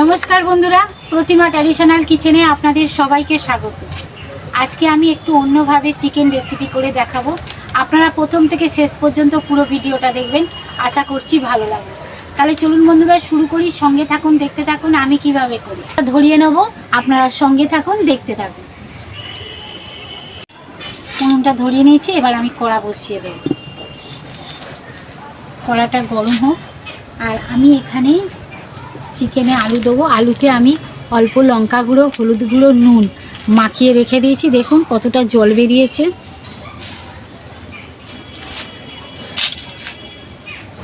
নমস্কার বন্ধুরা, প্রতিমা ট্র্যাডিশনাল কিচেনে আপনাদের সবাইকে স্বাগত। আজকে আমি একটু অন্যভাবে চিকেন রেসিপি করে দেখাবো। আপনারা প্রথম থেকে শেষ পর্যন্ত পুরো ভিডিওটা দেখবেন, আশা করছি ভালো লাগবে। তাহলে চলুন বন্ধুরা শুরু করি, সঙ্গে থাকুন, দেখতে থাকুন আমি কিভাবে করি। ধরিয়ে নেব, আপনারা সঙ্গে থাকুন, দেখতে থাকুন। উনুনটা ধরিয়ে নিয়েছি, এবার আমি কড়া বসিয়ে দেব। কড়াটা গরম হোক। আর আমি এখানে চিকেনে আলু দেবো। আলুতে আমি অল্প লঙ্কা গুঁড়ো, হলুদ গুঁড়ো, নুন মাখিয়ে রেখে দিয়েছি। দেখুন কতটা জল বেরিয়েছে।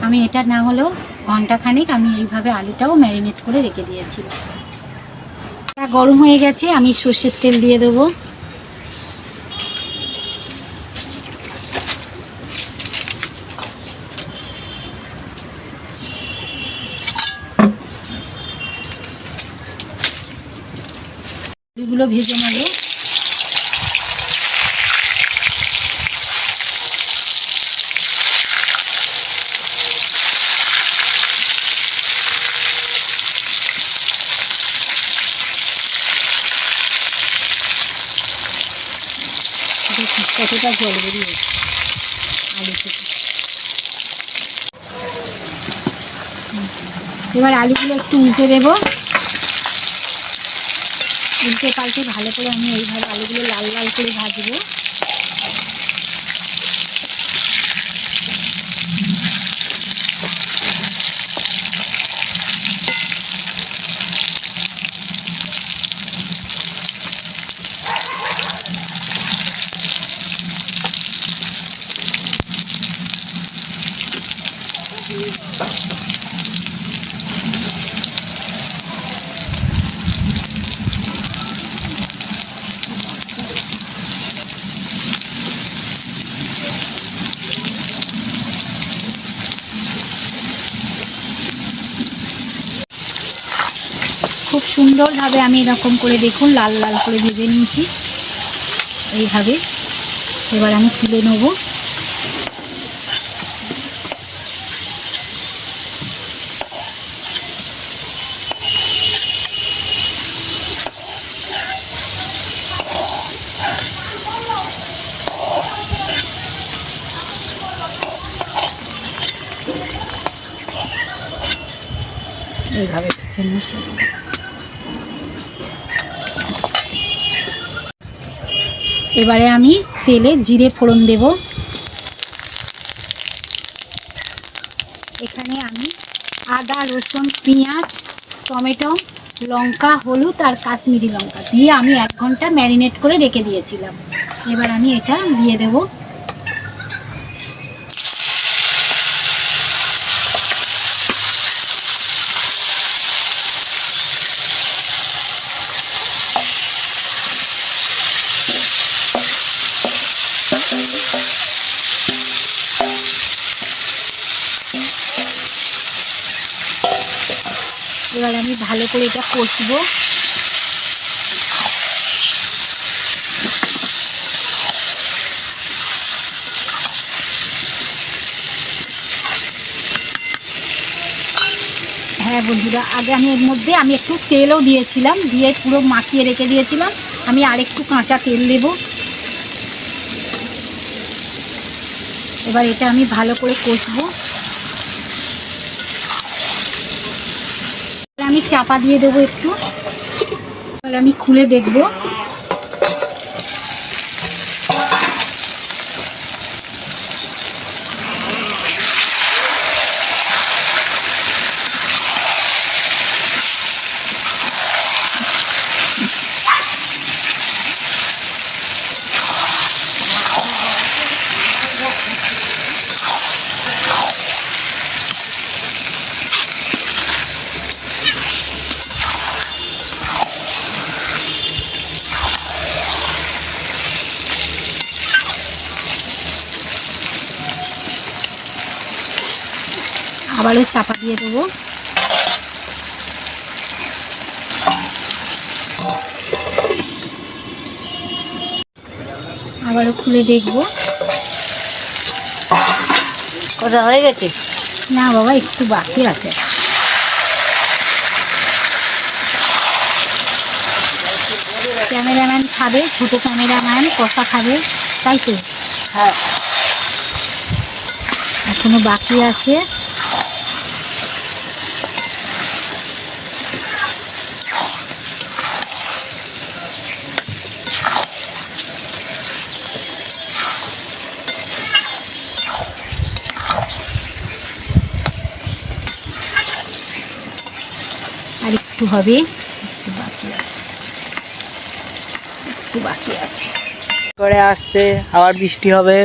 আমি এটা না হলেও ঘন্টাখানেক আমি এইভাবে আলুটাও ম্যারিনেট করে রেখে দিয়েছি। গরম হয়ে গেছে, আমি সর্ষের তেল দিয়ে দেবো। এগুলো ভেজে নেব। কতটা জল বেরিয়ে আলু থেকে। এবার আলুগুলো একটু উল্টে দেবো। উল্টে পাল্টে ভালো করে আমি এইভাবে আলুগুলো লাল লাল করে ভাজবো। খুব সুন্দরভাবে আমি এরকম করে দেখুন লাল লাল করে ভেজে নিয়েছি এইভাবে। এবার আমি তুলে নেব। এইভাবে ভেজে নিয়েছি। এবারে আমি তেলে জিরে ফোড়ন দেব। এখানে আমি আদা, রসুন, পেঁয়াজ, টমেটো, লঙ্কা, হলুদ আর কাশ্মীরি লঙ্কা দিয়ে আমি 1 ঘন্টা ম্যারিনেট করে রেখে দিয়েছিলাম। এবার আমি এটা দিয়ে দেব। এবার আমি ভালো করে এটা কষবো। হ্যাঁ বন্ধুরা, আগে আমি এর মধ্যে একটু তেলও দিয়েছিলাম, দিয়ে পুরো মাখিয়ে রেখে দিয়েছিলাম। আমি আরেকটু কাঁচা তেল দেব। এবার এটা আমি ভালো করে কষবো। আমি চাপা দিয়ে দেবো একটু। এবার আমি খুলে দেখবো। আবারও চাপা দিয়ে দেবো। আবারও খুলে দেখবো। কোথা হয়ে গেছে? না বাবা, একটু বাকি আছে। খাবে, ছোট ক্যামেরাম্যান কষা খাবে, তাই তো? হ্যাঁ, এখনো বাকি আছে। আর একটু হবে, একটু বাকি আছে, একটু বাকি আছে। করে আসছে, আবার বৃষ্টি হবে।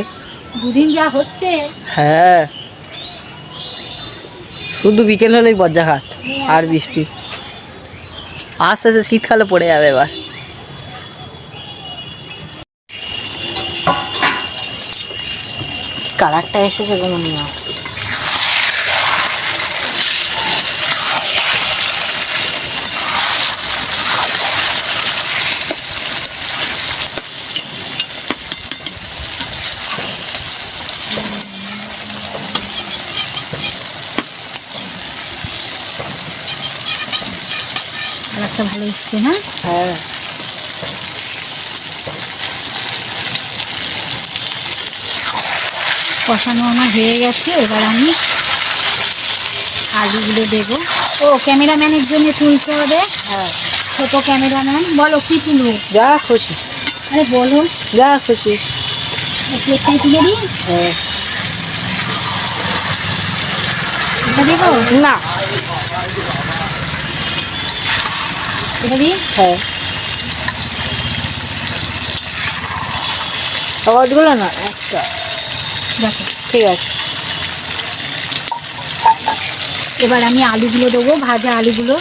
দুদিন যা হচ্ছে, হ্যাঁ, শুধু বিকেল হলেই বজ্রাঘাত আর বৃষ্টি। আস্তে আস্তে শীতকালে পড়ে যাবে এবার। কালারটা এসেছে কোনো নিয়ম। কালারটা ভালো এসছে না? হ্যাঁ, কষানো আমার হয়ে গেছে। এবার আমি আলুগুলো দেবো। ও, ক্যামেরাম্যানের জন্য তুলতে হবে। হ্যাঁ, ছোট ক্যামেরাম্যান, বলো কি তুলবো? যা খুশি, আরে বলো, যা খুশি। প্লেটটাই তুলে দিই? হ্যাঁ, এটা দেবো না, এটা দিই? হ্যাঁ, সহজগুলো না, একটা। দেখো, ঠিক আছে। এবার আমি আলুগুলো দেবো, ভাজা আলুগুলো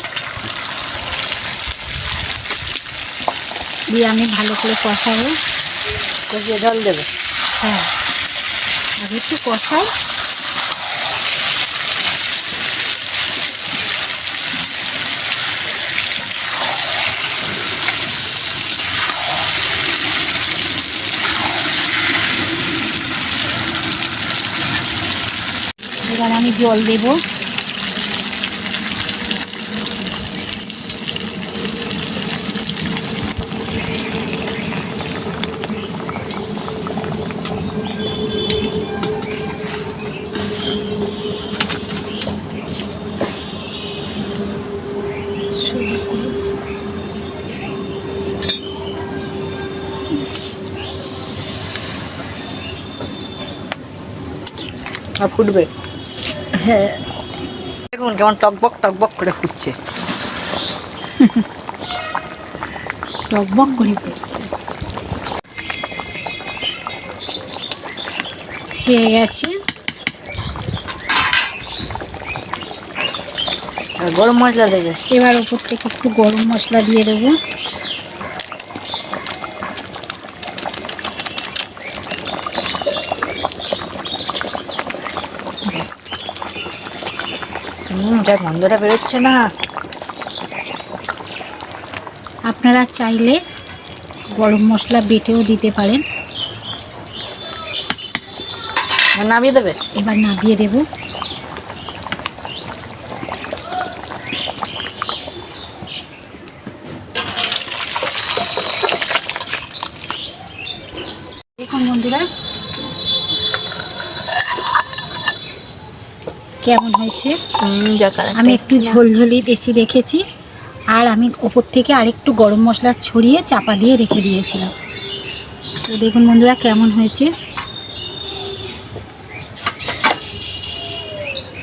দিয়ে আমি ভালো করে কষাবো। কষিয়ে জল দেবে। হ্যাঁ, আগে একটু কষাই। এবার আমি জল দেবো। সোজা করে আর ফুটবে। হ্যাঁ, দেখুন কেমন টকবক টকবক করে ফুটছে। টকবক করে ফুটছে। হয়ে গেছে। আর গরম মশলা দেবে। এবার ওপর থেকে একটু গরম মশলা দিয়ে দেবো। ব্যাস। যা গন্ধটা বেরোচ্ছে না। আপনারা চাইলে গরম মশলা বেটেও দিতে পারেন। নামিয়ে দেবে। এবার নামিয়ে দেব। দেখুন বন্ধুরা কেমন হয়েছে। আমি একটু ঝোলঝোলি বেশি রেখেছি, আর আমি ওপর থেকে আরেকটু গরম মশলা ছড়িয়ে চাপা দিয়ে রেখে দিয়েছিলাম। তো দেখুন বন্ধুরা কেমন হয়েছে।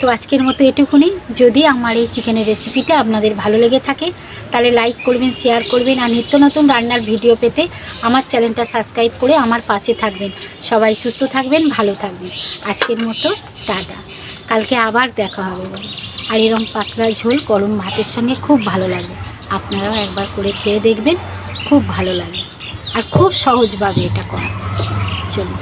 তো আজকের মতো এটুকুনি। যদি আমার এই চিকেনের রেসিপিটা আপনাদের ভালো লেগে থাকে তাহলে লাইক করবেন, শেয়ার করবেন, আর নিত্য নতুন রান্নার ভিডিও পেতে আমার চ্যানেলটা সাবস্ক্রাইব করে আমার পাশে থাকবেন। সবাই সুস্থ থাকবেন, ভালো থাকবেন। আজকের মতো টাটা। কালকে আবার দেখা হবে। আর এরকম পাতলা ঝোল গরম ভাতের সঙ্গে খুব ভালো লাগে। আপনারাও একবার করে খেয়ে দেখবেন, খুব ভালো লাগে। আর খুব সহজভাবে এটা করা। চলুন।